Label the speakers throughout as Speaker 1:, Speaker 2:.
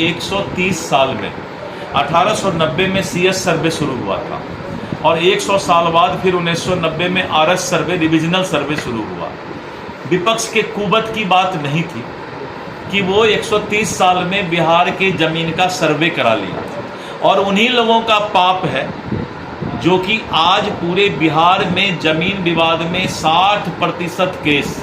Speaker 1: 130 साल में 1890 में CS सर्वे शुरू हुआ था और 100 साल बाद फिर 1990 में RS सर्वे, रिविजनल सर्वे शुरू हुआ। विपक्ष के कुबत की बात नहीं थी कि वो 130 साल में बिहार के ज़मीन का सर्वे करा लिया और उन्हीं लोगों का पाप है जो कि आज पूरे बिहार में ज़मीन विवाद में 60% केस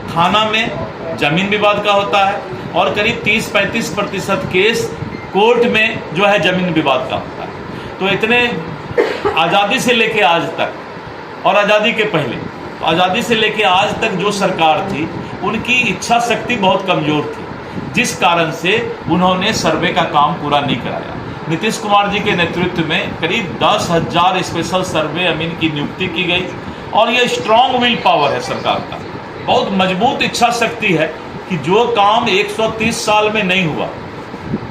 Speaker 1: थाना में ज़मीन विवाद का होता है और करीब 30-35% केस कोर्ट में जो है ज़मीन विवाद का होता है। तो इतने आज़ादी से लेके आज तक और आज़ादी के पहले, तो आज़ादी से लेके आज तक जो सरकार थी उनकी इच्छा शक्ति बहुत कमज़ोर थी, जिस कारण से उन्होंने सर्वे का काम पूरा नहीं कराया। नीतीश कुमार जी के नेतृत्व में करीब 10,000 स्पेशल सर्वे अमीन की नियुक्ति की गई और ये स्ट्रॉन्ग विल पावर है सरकार का, बहुत मजबूत इच्छा शक्ति है कि जो काम 130 साल में नहीं हुआ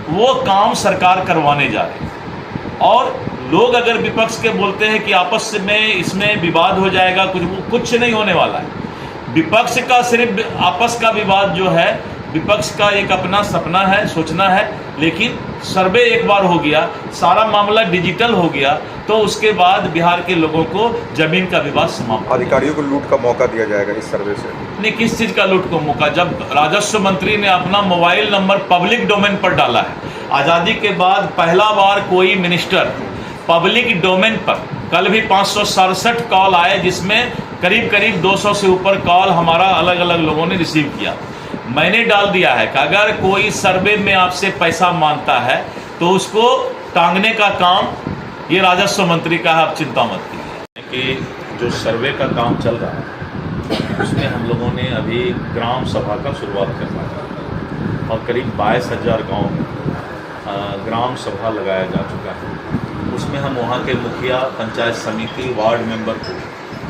Speaker 1: वो काम सरकार करवाने जा रही है। और लोग अगर विपक्ष के बोलते हैं कि आपस में इसमें विवाद हो जाएगा, कुछ नहीं होने वाला है। विपक्ष का सिर्फ आपस का विवाद जो है, विपक्ष का एक अपना सपना है, सोचना है, लेकिन सर्वे एक बार हो गया, सारा मामला डिजिटल हो गया, तो उसके बाद बिहार के लोगों को जमीन का विवाद समाप्त।
Speaker 2: अधिकारियों को लूट का मौका दिया जाएगा इस सर्वे से?
Speaker 1: नहीं, किस चीज़ का लूट को मौका? जब राजस्व मंत्री ने अपना मोबाइल नंबर पब्लिक डोमेन पर डाला है, आज़ादी के बाद पहला बार कोई मिनिस्टर पब्लिक डोमेन पर, कल भी 567 कॉल आए जिसमें करीब 200 से ऊपर कॉल हमारा अलग अलग लोगों ने रिसीव किया। मैंने डाल दिया है कि अगर कोई सर्वे में आपसे पैसा मांगता है तो उसको टांगने का काम ये राजस्व मंत्री का है, आप चिंता मत कीजिए। कि जो सर्वे का काम चल रहा है उसमें हम लोगों ने अभी ग्राम सभा का शुरुआत करना है और करीब 22,000 गाँव ग्राम सभा लगाया जा चुका है। उसमें हम वहाँ के मुखिया, पंचायत समिति, वार्ड मेंबर को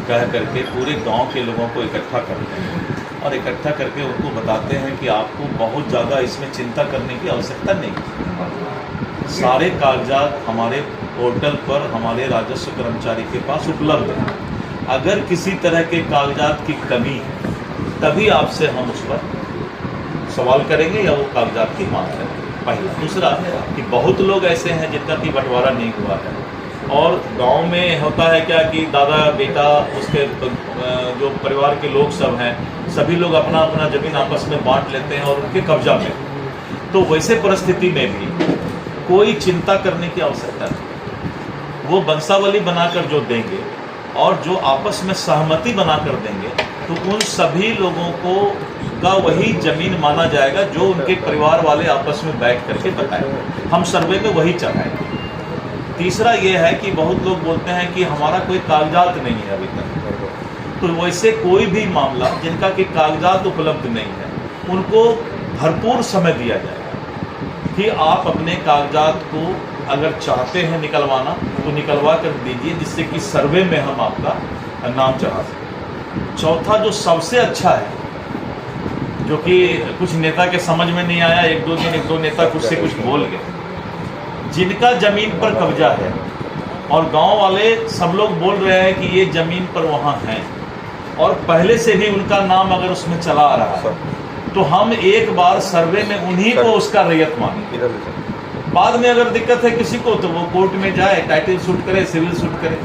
Speaker 1: कह करके पूरे गांव के लोगों को इकट्ठा करते हैं और इकट्ठा करके उनको बताते हैं कि आपको बहुत ज़्यादा इसमें चिंता करने की आवश्यकता नहीं। सारे कागजात हमारे पोर्टल पर हमारे राजस्व कर्मचारी के पास उपलब्ध हैं। अगर किसी तरह के कागजात की कमी है तभी आपसे हम उस पर सवाल करेंगे या वो कागजात की मांग करेंगे। पहला। दूसरा कि बहुत लोग ऐसे हैं जिनका कि बंटवारा नहीं हुआ है और गांव में होता है क्या कि दादा बेटा उसके जो परिवार के लोग सब हैं, सभी लोग अपना अपना ज़मीन आपस में बांट लेते हैं और उनके कब्जा में। तो वैसे परिस्थिति में भी कोई चिंता करने की आवश्यकता नहीं। वो वंशावली बनाकर जो देंगे और जो आपस में सहमति बनाकर देंगे तो उन सभी लोगों को का वही ज़मीन माना जाएगा जो उनके परिवार वाले आपस में बैठ करके बताएंगे। हम सर्वे में वही चढ़ाएंगे। तीसरा ये है कि बहुत लोग बोलते हैं कि हमारा कोई कागजात नहीं है अभी तक, तो वैसे कोई भी मामला जिनका कि कागजात उपलब्ध नहीं है उनको भरपूर समय दिया जाएगा कि आप अपने कागजात को अगर चाहते हैं निकलवाना तो निकलवा कर दीजिए, जिससे कि सर्वे में हम आपका नाम चढ़ा सकें। चौथा जो सबसे अच्छा है, जो कि कुछ नेता के समझ में नहीं आया, एक दो नेता कुछ से कुछ बोल गए, जिनका ज़मीन पर कब्जा है और गांव वाले सब लोग बोल रहे हैं कि ये ज़मीन पर वहाँ हैं और पहले से भी उनका नाम अगर उसमें चला आ रहा है, तो हम एक बार सर्वे में उन्हीं को उसका रैयत मानेंगे। बाद में अगर दिक्कत है किसी को तो वो कोर्ट में जाए, टाइटल सूट करे, सिविल सूट करे।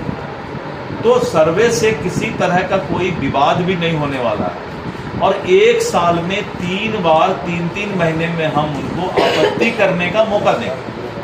Speaker 1: तो सर्वे से किसी तरह का कोई विवाद भी नहीं होने वाला है और एक साल में 3 बार 3-3 महीने में हम उनको आपत्ति करने का मौका देंगे।